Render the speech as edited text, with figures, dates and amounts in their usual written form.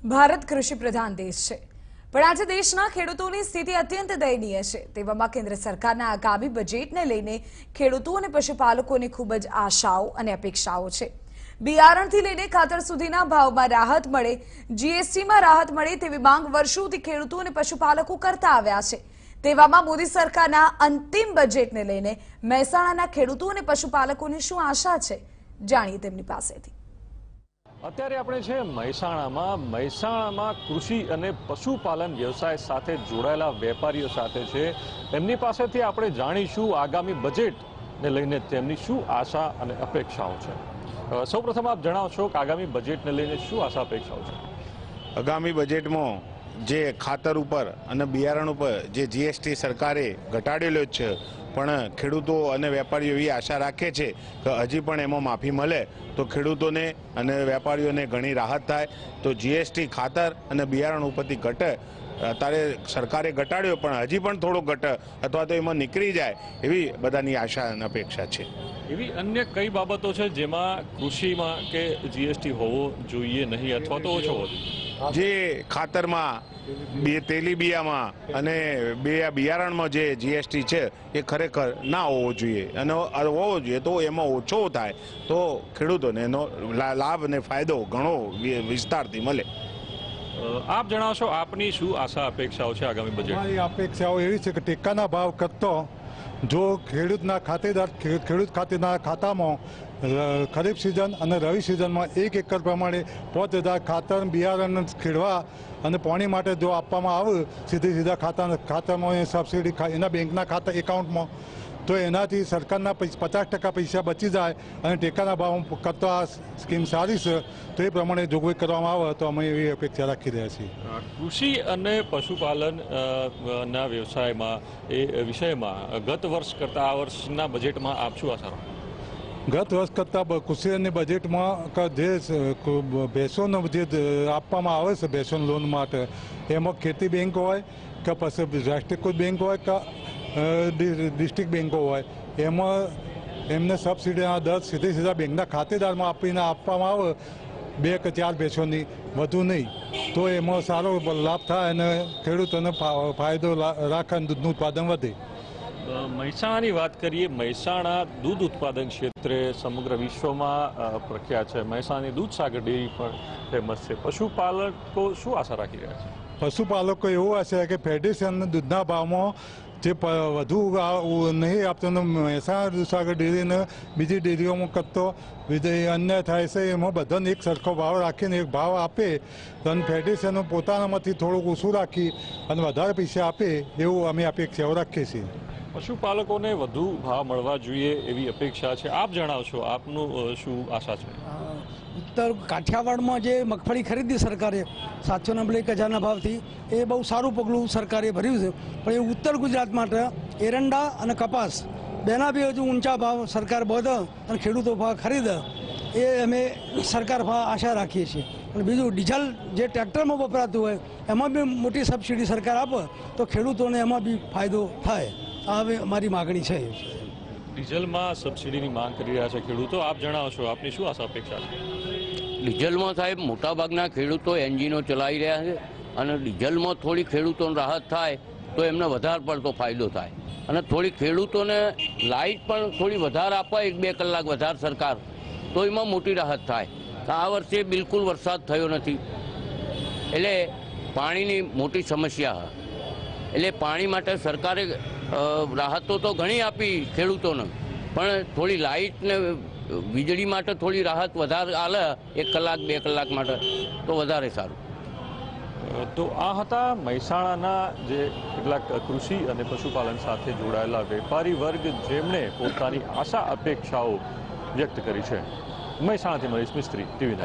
ભારત કૃષિ પ્રધાન દેશ છે, પણ આજે દેશના ખેડૂતોની સ્થિતિ અત્યંત દયનીય છે। તેવામાં કેન્દ્ર સરકારના આગામી બજેટને લઈને ખેડૂતો અને પશુપાલકોની ખૂબ જ આશાઓ અને અપેક્ષાઓ છે। બિયારણથી લઈને ખાતર સુધીના ભાવમાં રાહત મળે, જીએસટીમાં રાહત મળે તેવી માંગ વર્ષોથી ખેડૂતો અને પશુપાલકો કરતા આવ્યા છે। તેવામાં મોદી સરકારના અંતિમ બજેટને લઈને મહેસાણાના ખેડૂતો અને પશુપાલકોની શું આશા છે, જાણીએ તેમની પાસેથી। અત્યારે આપણે છે મહેસાણામાં કૃષિ અને પશુપાલન વ્યવસાય સાથે જોડાયેલા વેપારીઓ સાથે છે। એમની પાસેથી આપણે જાણીશું આગામી બજેટને લઈને તેમની શું આશા અને અપેક્ષાઓ છે। સૌપ્રથમ આપ જણાવશો કે આગામી બજેટને લઈને શું આશા અપેક્ષાઓ છે? આગામી બજેટમાં જે ખાતર ઉપર અને બિયારણ ઉપર જે જીએસટી સરકારે ઘટાડેલો છે, પણ ખેડૂતો અને વેપારીઓ એવી આશા રાખે છે કે હજી પણ એમાં માફી મળે તો ખેડૂતોને અને વેપારીઓને ઘણી રાહત થાય। તો જીએસટી ખાતર અને બિયારણ ઉપરથી ઘટે, અત્યારે સરકારે ઘટાડ્યો પણ હજી પણ થોડો ઘટે અથવા તો એમાં નીકળી જાય એવી બધાની આશા અને અપેક્ષા છે। એવી અન્ય કઈ બાબતો છે જેમાં કૃષિમાં કે જીએસટી હોવો જોઈએ નહીં અથવા તો ઓછો હોવો જોઈએ? જે ખાતરમાં, તેલીબિયામાં અને બિયારણમાં જે જીએસટી છે એ ખરેખર ના હોવો જોઈએ, અને હોવો જોઈએ તો એમાં ઓછો થાય તો ખેડૂતોને એનો લાભ અને ફાયદો ઘણો વિસ્તારથી મળે। આપ જણાવશો આપની શું આશા અપેક્ષાઓ છે આગામી બજેટ? મારી અપેક્ષાઓ એવી છે કે ટેકાના ભાવ કરતો જો ખેડૂત ખાતેદાર ખાતામાં ખરીફ સિઝન અને રવિ સિઝનમાં 1 એકર પ્રમાણે 5000 ખાતર બિયારણ ખેડવા અને પાણી માટે જો આપવામાં આવે સીધા ખાતામાં સબસિડી એના બેંકના ખાતા એકાઉન્ટમાં, તો એનાથી સરકારના 50% પૈસા બચી જાય અને ટેકાના ભાવ કરતો આ સ્કીમ સારી છે। તો એ પ્રમાણે જોગવાઈ કરવામાં આવે તો અમે એવી અપેક્ષા રાખી રહ્યા છીએ। કૃષિ અને પશુપાલન ના વ્યવસાયમાં એ વિષયમાં ગત વર્ષ કરતાં આ વર્ષના બજેટમાં આપ શું આશા રાખો? ગત વર્ષ કરતાં કૃષિ અને બજેટમાં જે ભેંસોનો જે આપવામાં આવે છે ભેંસોની લોન માટે, એમાં ખેતી બેંક હોય કે પછી રાષ્ટ્રીયકૃત બેંક હોય કે ડિસ્ટ્રિક્ટ બેંકો હોય, એમાં એમને સબસિડીના દર સીધા બેંકના ખાતેદારમાં આપવામાં આવે 2 કે 4 ભેંસોની, વધુ નહીં, તો એમાં સારો લાભ થાય અને ખેડૂતોને ફાયદો રાખે અને દૂધનું ઉત્પાદન વધે। મહેસાણાની વાત કરીએ, મહેસાણા દૂધ ઉત્પાદન ક્ષેત્રે સમગ્ર વિશ્વમાં પ્રખ્યાત છે। મહેસાણાની દૂધસાગર ડેરી પણ ફેમસ છે। પશુપાલકો શું આશા રાખી રહ્યા છે? પશુપાલકો એવું આશા કે ફેડરેશન દૂધના ભાવમાં જે વધુ નહીં આપતો, મહેસાણા દૂધસાગર ડેરીને બીજી ડેરીઓમાં કરતો અન્યાય થાય છે, એમાં બધાને એક સરખો ભાવ રાખીને એક ભાવ આપે અને ફેડરેશન પોતાનામાંથી થોડુંક ઓછું રાખી અને વધારે પૈસા આપે એવું અમે અપેક્ષાઓ રાખીએ છીએ। પશુપાલકોને વધુ ભાવ મળવા જોઈએ એવી અપેક્ષા છે। આપ જણાવશો આપનું શું આશા છે? ઉત્તર કાઠિયાવાડમાં જે મગફળી ખરીદી સરકારે 790,000 ભાવથી, એ બહુ સારું પગલું સરકારે ભર્યું છે, પણ એ ઉત્તર ગુજરાત માટે એરંડા અને કપાસ બેના બી હજુ ઊંચા ભાવ સરકાર બધે અને ખેડૂતો ભાવ ખરીદે એ અમે સરકાર ભાવ આશા રાખીએ છીએ। અને બીજું ડીઝલ જે ટ્રેક્ટરમાં વપરાતું હોય એમાં બી મોટી સબસિડી સરકાર આપે તો ખેડૂતોને એમાં બી ફાયદો થાય, આ હવે અમારી માગણી છે। ડીઝલમાં સબસિડીની માંગ કરી રહ્યા છે ખેડૂતો, આપ જણાવશો આપની શું આશા અપેક્ષા છે? ડીઝલમાં સાહેબ મોટાભાગના ખેડૂતો એન્જિનો ચલાવી રહ્યા છે અને ડીઝલમાં થોડી ખેડૂતોને રાહત થાય તો એમને વધારે પડતો ફાયદો થાય, અને થોડી ખેડૂતોને લાઇટ પણ થોડી વધારે આપે 1-2 કલાક વધારે સરકાર, તો એમાં મોટી રાહત થાય। આ વર્ષે બિલકુલ વરસાદ થયો નથી એટલે પાણીની મોટી સમસ્યા છે, એટલે પાણી માટે સરકારે રાહતો તો ઘણી આપી ખેડૂતોને, પણ થોડી લાઇટ ને વીજળી માટે થોડી રાહત વધારે આલે 1 કલાક 2 કલાક માટે તો વધારે સારું। તો આ હતા મહેસાણાના જે કેટલાક કૃષિ અને પશુપાલન સાથે જોડાયેલા વેપારી વર્ગ, જેમણે પોતાની આશા અપેક્ષાઓ વ્યક્ત કરી છે। મહેસાણાથી મનીષ મિસ્ત્રી, TV9।